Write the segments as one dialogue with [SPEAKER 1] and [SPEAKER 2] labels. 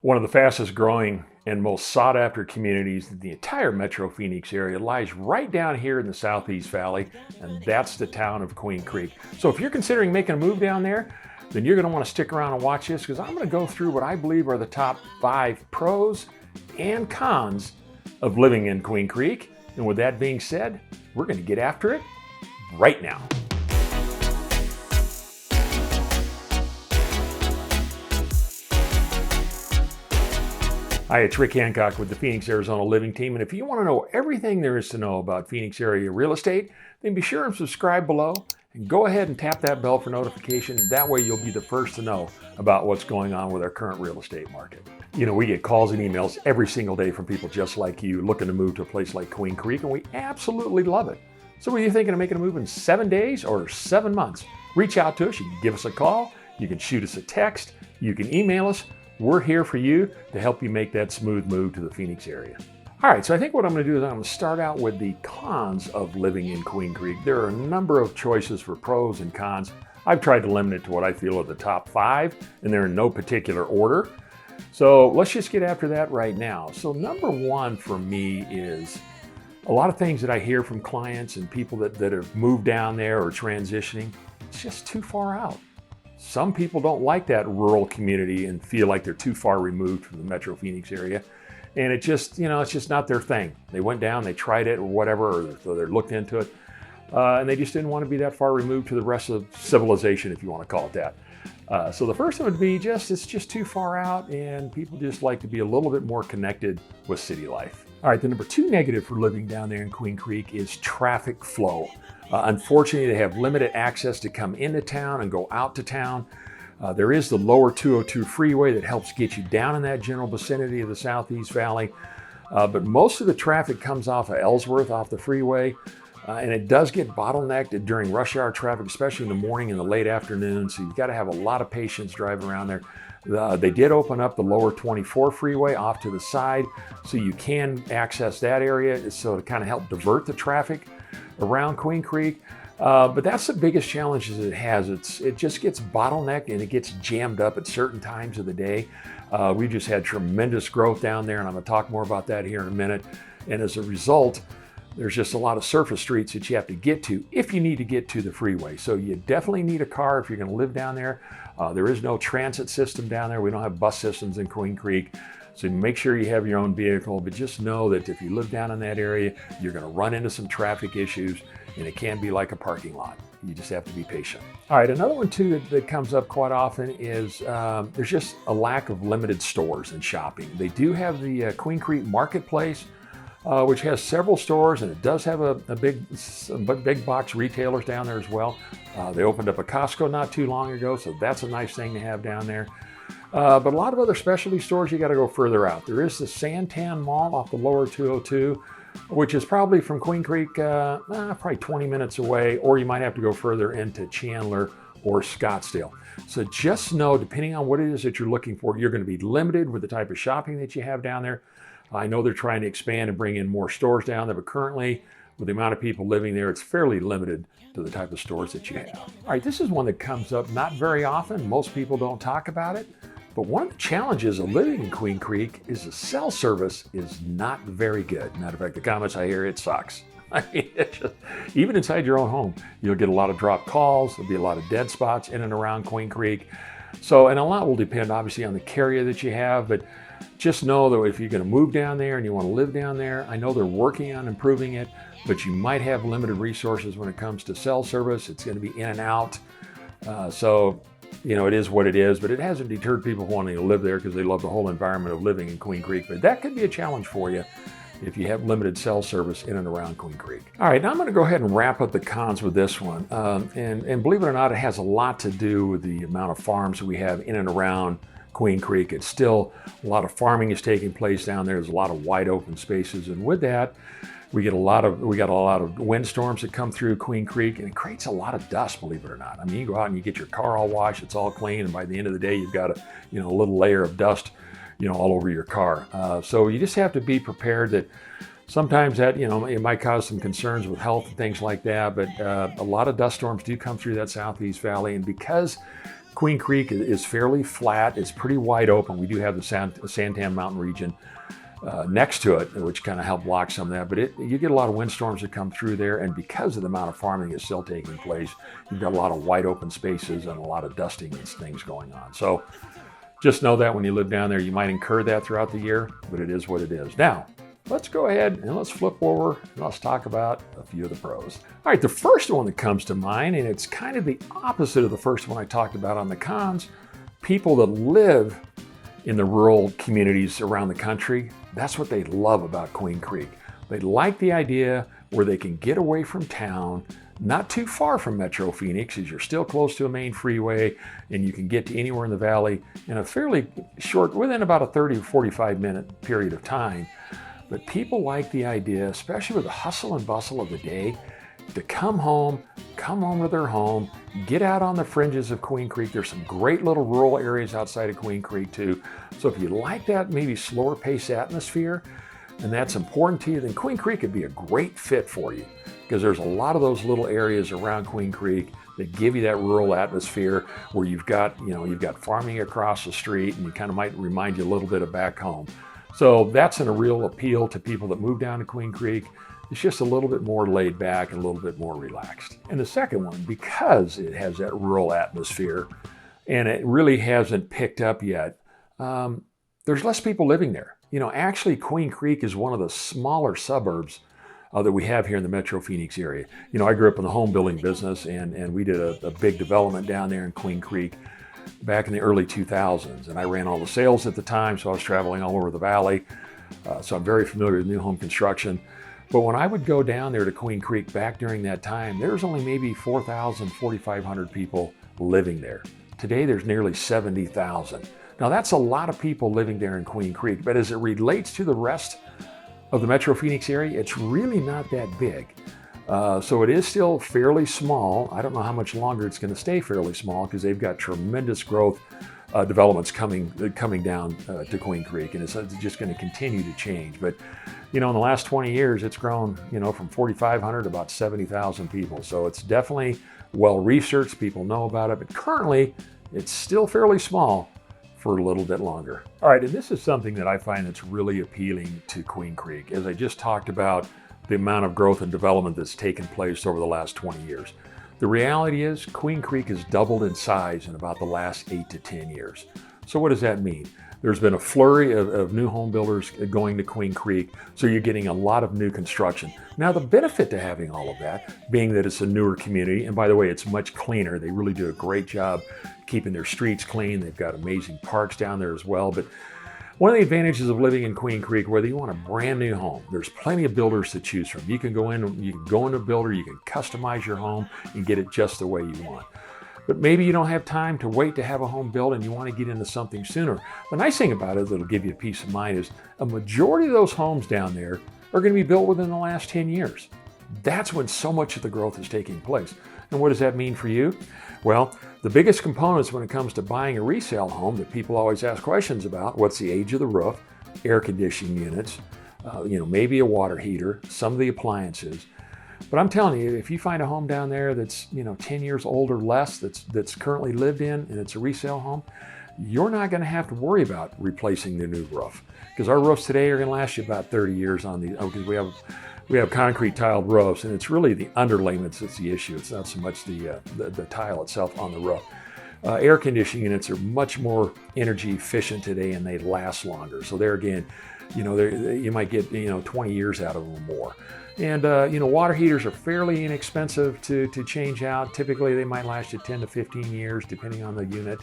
[SPEAKER 1] One of the fastest growing and most sought after communities in the entire Metro Phoenix area lies right down here in the Southeast Valley, and that's the town of Queen Creek. So if you're considering making a move down there, then you're going to want to stick around and watch this because I'm going to go through what I believe are the top 5 pros and cons of living in Queen Creek. And with that being said, we're going to get after it right now. Hi, it's Rick Hancock with the Phoenix, Arizona Living Team. And if you want to know everything there is to know about Phoenix area real estate, then be sure and subscribe below and go ahead and tap that bell for notification. That way you'll be the first to know about what's going on with our current real estate market. You know, we get calls and emails every single day from people just like you looking to move to a place like Queen Creek, and we absolutely love it. So are you thinking of making a move in 7 days or 7 months? Reach out to us. You can give us a call. You can shoot us a text. You can email us. We're here for you to help you make that smooth move to the Phoenix area. All right, so I think what I'm going to do is I'm going to start out with the cons of living in Queen Creek. There are a number of choices for pros and cons. I've tried to limit it to what I feel are the top 5, and they're in no particular order. So let's just get after that right now. So number 1 for me is a lot of things that I hear from clients and people that have moved down there or transitioning. It's just too far out. Some people don't like that rural community and feel like they're too far removed from the Metro Phoenix area. And it just, it's just not their thing. They went down, they tried it or whatever, or so they looked into it. And they just didn't want to be that far removed to the rest of civilization, if you want to call it that. So the first one would be it's just too far out, and people just like to be a little bit more connected with city life. All right, the number 2 negative for living down there in Queen Creek is traffic flow. Unfortunately, they have limited access to come into town and go out to town. There is the lower 202 freeway that helps get you down in that general vicinity of the Southeast Valley. But most of the traffic comes off of Ellsworth, off the freeway. And it does get bottlenecked during rush hour traffic, especially in the morning and the late afternoon. So you've got to have a lot of patience driving around there. They did open up the lower 24 freeway off to the side, so you can access that area, so to kind of help divert the traffic around Queen Creek. But that's the biggest challenge that it has. It just gets bottlenecked and it gets jammed up at certain times of the day. We just had tremendous growth down there, and I'm going to talk more about that here in a minute. And as a result, there's just a lot of surface streets that you have to get to if you need to get to the freeway. So you definitely need a car if you're going to live down there. There is no transit system down there. We don't have bus systems in Queen Creek. So make sure you have your own vehicle, but just know that if you live down in that area, you're going to run into some traffic issues, and it can be like a parking lot. You just have to be patient. All right, another one too that comes up quite often is there's just a lack of limited stores and shopping. They do have the Queen Creek Marketplace, which has several stores, and it does have some big box retailers down there as well. They opened up a Costco not too long ago, so that's a nice thing to have down there. But a lot of other specialty stores, you got to go further out. There is the Santan Mall off the lower 202, which is probably from Queen Creek, probably 20 minutes away, or you might have to go further into Chandler or Scottsdale. So just know, depending on what it is that you're looking for, you're going to be limited with the type of shopping that you have down there. I know they're trying to expand and bring in more stores down there, but currently, with the amount of people living there, it's fairly limited to the type of stores that you have. All right, this is one that comes up not very often. Most people don't talk about it. But one of the challenges of living in Queen Creek is the cell service is not very good. Matter of fact, the comments I hear, it sucks. I mean, even inside your own home, you'll get a lot of dropped calls. There'll be a lot of dead spots in and around Queen Creek. So, and a lot will depend obviously on the carrier that you have, but just know that if you're going to move down there and you want to live down there, I know they're working on improving it, but you might have limited resources when it comes to cell service. It's going to be in and out. It is what it is, but it hasn't deterred people wanting to live there because they love the whole environment of living in Queen Creek. But that could be a challenge for you if you have limited cell service in and around Queen Creek. All right, now I'm going to go ahead and wrap up the cons with this one. And believe it or not, it has a lot to do with the amount of farms that we have in and around Queen Creek. It's still a lot of farming is taking place down there. There's a lot of wide open spaces, and with that, we got a lot of windstorms that come through Queen Creek, and it creates a lot of dust, believe it or not. I mean, you go out and you get your car all washed, it's all clean, and by the end of the day, you've got a little layer of dust, all over your car. So you just have to be prepared that sometimes that, it might cause some concerns with health and things like that, but a lot of dust storms do come through that Southeast Valley, and because Queen Creek is fairly flat. It's pretty wide open. We do have the Santan Mountain region next to it, which kind of help block some of that. But you get a lot of windstorms that come through there, and because of the amount of farming that's still taking place, you've got a lot of wide open spaces and a lot of dusting and things going on. So just know that when you live down there, you might incur that throughout the year, but it is what it is. Now, let's go ahead and let's flip over and let's talk about a few of the pros. All right, the first one that comes to mind, and it's kind of the opposite of the first one I talked about on the cons, people that live in the rural communities around the country, that's what they love about Queen Creek. They like the idea where they can get away from town, not too far from Metro Phoenix, as you're still close to a main freeway, and you can get to anywhere in the valley in a fairly short, within about a 30 or 45 minute period of time. But people like the idea, especially with the hustle and bustle of the day, to come home to their home, get out on the fringes of Queen Creek. There's some great little rural areas outside of Queen Creek too. So if you like that maybe slower pace atmosphere, and that's important to you, then Queen Creek could be a great fit for you, because there's a lot of those little areas around Queen Creek that give you that rural atmosphere where you've got farming across the street, and you kind of might remind you a little bit of back home. So that's a real appeal to people that move down to Queen Creek. It's just a little bit more laid back and a little bit more relaxed. And the second one, because it has that rural atmosphere and it really hasn't picked up yet, there's less people living there. Actually Queen Creek is one of the smaller suburbs that we have here in the Metro Phoenix area. I grew up in the home building business, and we did a big development down there in Queen Creek back in the early 2000s. And I ran all the sales at the time, so I was traveling all over the valley. So I'm very familiar with new home construction. But when I would go down there to Queen Creek back during that time, there was only maybe 4,000, 4,500 people living there. Today, there's nearly 70,000. Now, that's a lot of people living there in Queen Creek, but as it relates to the rest of the Metro Phoenix area, it's really not that big. So it is still fairly small. I don't know how much longer it's going to stay fairly small, because they've got tremendous growth developments coming down to Queen Creek, and it's just going to continue to change. But in the last 20 years, it's grown from 4,500 to about 70,000 people. So it's definitely well researched. People know about it, but currently it's still fairly small for a little bit longer. All right, and this is something that I find that's really appealing to Queen Creek. As I just talked about, the amount of growth and development that's taken place over the last 20 years. The reality is Queen Creek has doubled in size in about the last 8 to 10 years. So what does that mean? There's been a flurry of new home builders going to Queen Creek, so you're getting a lot of new construction. Now, the benefit to having all of that, being that it's a newer community, and by the way, it's much cleaner. They really do a great job keeping their streets clean. They've got amazing parks down there as well. But one of the advantages of living in Queen Creek, whether you want a brand new home, there's plenty of builders to choose from. You can go into a builder, you can customize your home and get it just the way you want. But maybe you don't have time to wait to have a home built and you want to get into something sooner. The nice thing about it that'll give you peace of mind is a majority of those homes down there are going to be built within the last 10 years. That's when so much of the growth is taking place. And what does that mean for you? Well, the biggest components when it comes to buying a resale home that people always ask questions about: what's the age of the roof, air conditioning units, maybe a water heater, some of the appliances. But I'm telling you, if you find a home down there that's 10 years old or less, that's currently lived in, and it's a resale home, you're not going to have to worry about replacing the new roof, because our roofs today are going to last you about 30 years on these. Because we have concrete tiled roofs, and it's really the underlayments that's the issue. It's not so much the tile itself on the roof. Air conditioning units are much more energy efficient today, and they last longer. So there again, you might get 20 years out of them or more. And water heaters are fairly inexpensive to change out. Typically, they might last you 10 to 15 years, depending on the unit.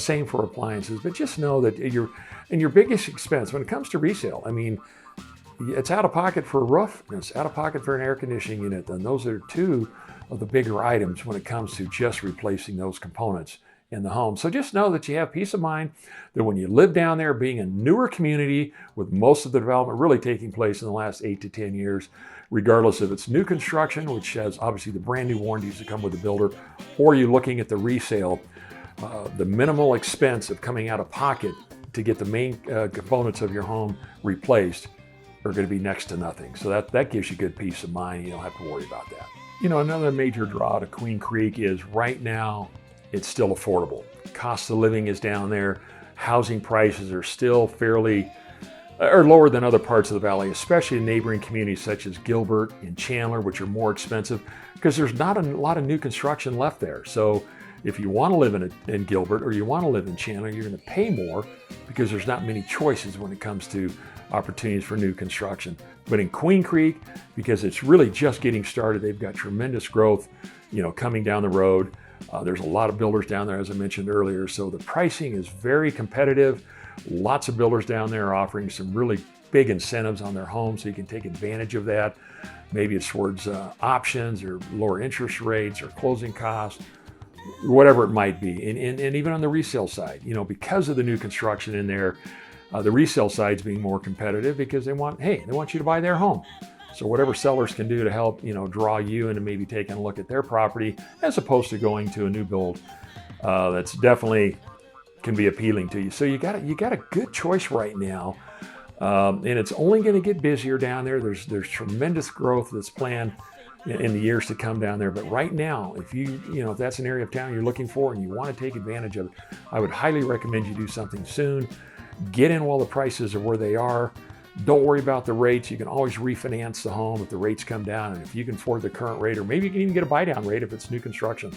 [SPEAKER 1] Same for appliances. But just know that your biggest expense when it comes to resale, it's out of pocket for a roof, and it's out of pocket for an air conditioning unit. And those are two of the bigger items when it comes to just replacing those components in the home. So just know that you have peace of mind that when you live down there, being a newer community with most of the development really taking place in the last 8 to 10 years, regardless if it's new construction, which has obviously the brand new warranties that come with the builder, or you're looking at the resale, the minimal expense of coming out of pocket to get the main components of your home replaced are going to be next to nothing. So that gives you good peace of mind. You don't have to worry about that. Another major draw to Queen Creek is right now it's still affordable. Cost of living is down there. Housing prices are still fairly or lower than other parts of the valley, especially in neighboring communities such as Gilbert and Chandler, which are more expensive because there's not a lot of new construction left there. So if you want to live in Gilbert or you want to live in Chandler, you're going to pay more because there's not many choices when it comes to opportunities for new construction. But in Queen Creek, because it's really just getting started, they've got tremendous growth, coming down the road. There's a lot of builders down there, as I mentioned earlier. So the pricing is very competitive. Lots of builders down there are offering some really big incentives on their homes, so you can take advantage of that. Maybe it's towards options or lower interest rates or closing costs, whatever it might be. And even on the resale side, because of the new construction in there, the resale side's being more competitive because they want you to buy their home. So whatever sellers can do to help, draw you into maybe taking a look at their property as opposed to going to a new build, that's definitely can be appealing to you. So you got a good choice right now, and it's only going to get busier down there. There's tremendous growth that's planned in the years to come down there. But right now, if that's an area of town you're looking for and you want to take advantage of it, I would highly recommend you do something soon. Get in while the prices are where they are. Don't worry about the rates. You can always refinance the home if the rates come down, and if you can afford the current rate, or maybe you can even get a buy down rate if it's new construction,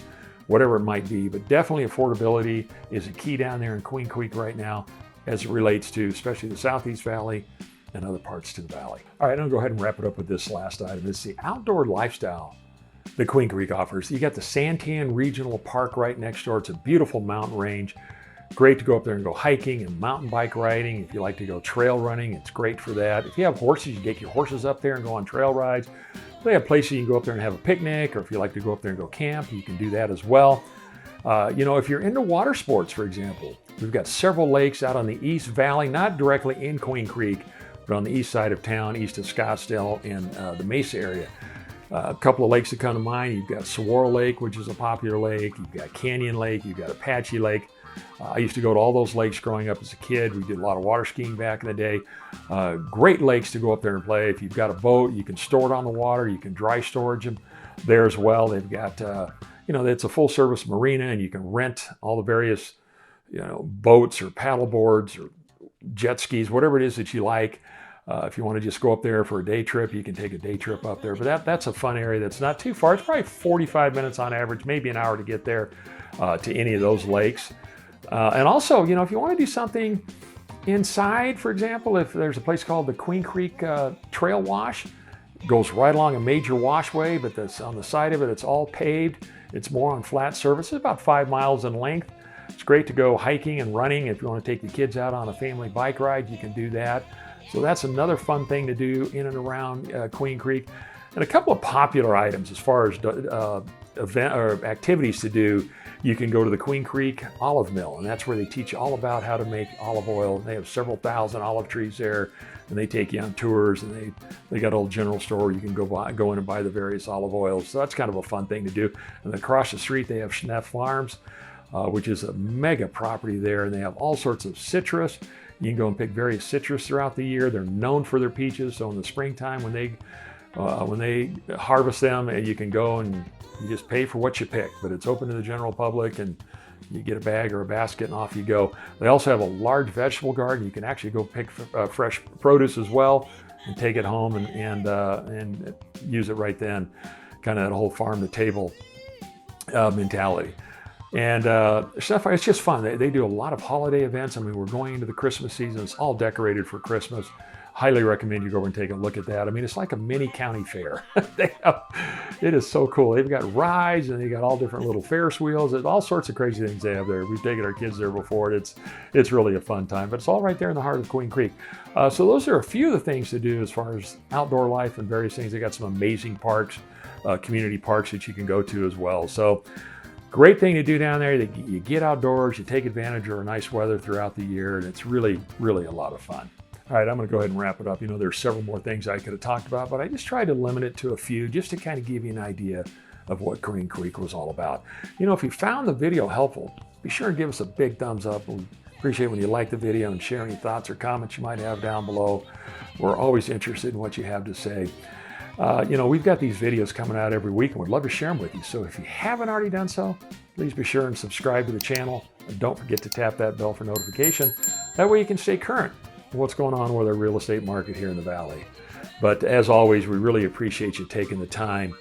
[SPEAKER 1] whatever it might be. But definitely affordability is a key down there in Queen Creek right now as it relates to especially the Southeast Valley and other parts to the valley. All right, I'm gonna go ahead and wrap it up with this last item. It's the outdoor lifestyle that Queen Creek offers. You got the Santan Regional Park right next door. It's a beautiful mountain range. Great to go up there and go hiking and mountain bike riding. If you like to go trail running, it's great for that. If you have horses, you get your horses up there and go on trail rides. They have places you can go up there and have a picnic, or if you like to go up there and go camp, you can do that as well. If you're into water sports, for example, we've got several lakes out on the East Valley, not directly in Queen Creek, but on the east side of town, east of Scottsdale and the Mesa area. A couple of lakes that come to mind. You've got Saguaro Lake, which is a popular lake. You've got Canyon Lake. You've got Apache Lake. I used to go to all those lakes growing up as a kid. We did a lot of water skiing back in the day. Great lakes to go up there and play. If you've got a boat, you can store it on the water. You can dry storage them there as well. They've got, it's a full service marina, and you can rent all the various, boats or paddle boards or jet skis, whatever it is that you like. If you want to just go up there for a day trip, you can take a day trip up there. But that's a fun area that's not too far. It's probably 45 minutes on average, maybe an hour to get there to any of those lakes. And also, if you want to do something inside, for example, if there's a place called the Queen Creek Trail Wash, it goes right along a major washway, but that's on the side of it, it's all paved. It's more on flat surface. It's about 5 miles in length. It's great to go hiking and running. If you want to take the kids out on a family bike ride, you can do that. So that's another fun thing to do in and around Queen Creek. And a couple of popular items as far as event or activities to do. You can go to the Queen Creek Olive Mill, and that's where they teach you all about how to make olive oil. They have several thousand olive trees there, and they take you on tours, and they got a little general store where you can go in and buy the various olive oils. So that's kind of a fun thing to do. And then across the street, they have Schneff Farms, which is a mega property there, and they have all sorts of citrus. You can go and pick various citrus throughout the year. They're known for their peaches, so in the springtime when they harvest them, you can go and you just pay for what you pick, but it's open to the general public, and you get a bag or a basket and off you go. They also have a large vegetable garden. You can actually go pick fresh produce as well and take it home and use it right then. Kind of that whole farm to table mentality. And it's just fun. They do a lot of holiday events. I mean, we're going into the Christmas season. It's all decorated for Christmas. Highly recommend you go over and take a look at that. I mean, it's like a mini county fair. It is so cool. They've got rides, and they got all different little Ferris wheels. There's all sorts of crazy things they have there. We've taken our kids there before. It's really a fun time, but it's all right there in the heart of Queen Creek. So those are a few of the things to do as far as outdoor life and various things. They got some amazing parks, community parks that you can go to as well. So great thing to do down there. You get outdoors, you take advantage of our nice weather throughout the year, and it's really, really a lot of fun. All right, I'm going to go ahead and wrap it up. There's several more things I could have talked about, but I just tried to limit it to a few just to kind of give you an idea of what Queen Creek was all about. If you found the video helpful, be sure and give us a big thumbs up. We appreciate when you like the video and share any thoughts or comments you might have down below. We're always interested in what you have to say. We've got these videos coming out every week and we'd love to share them with you. So if you haven't already done so, please be sure and subscribe to the channel. And don't forget to tap that bell for notification. That way you can stay current with what's going on with our real estate market here in the Valley. But as always, we really appreciate you taking the time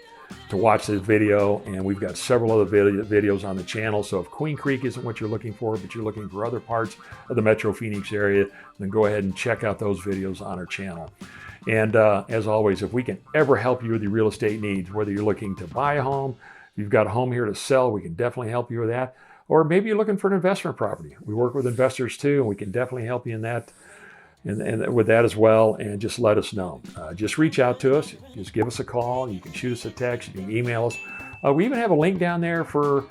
[SPEAKER 1] to watch this video, and we've got several other videos on the channel. So if Queen Creek isn't what you're looking for, but you're looking for other parts of the Metro Phoenix area, then go ahead and check out those videos on our channel. And as always, if we can ever help you with your real estate needs, whether you're looking to buy a home, if you've got a home here to sell, we can definitely help you with that. Or maybe you're looking for an investment property. We work with investors too, and we can definitely help you in that. And with that as well, and just let us know. Just reach out to us. Just give us a call. You can shoot us a text. You can email us. We even have a link down there to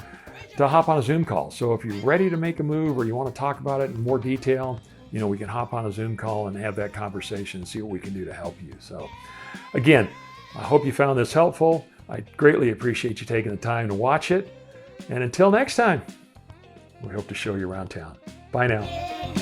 [SPEAKER 1] hop on a Zoom call. So if you're ready to make a move or you want to talk about it in more detail, we can hop on a Zoom call and have that conversation and see what we can do to help you. So again, I hope you found this helpful. I greatly appreciate you taking the time to watch it. And until next time, we hope to show you around town. Bye now.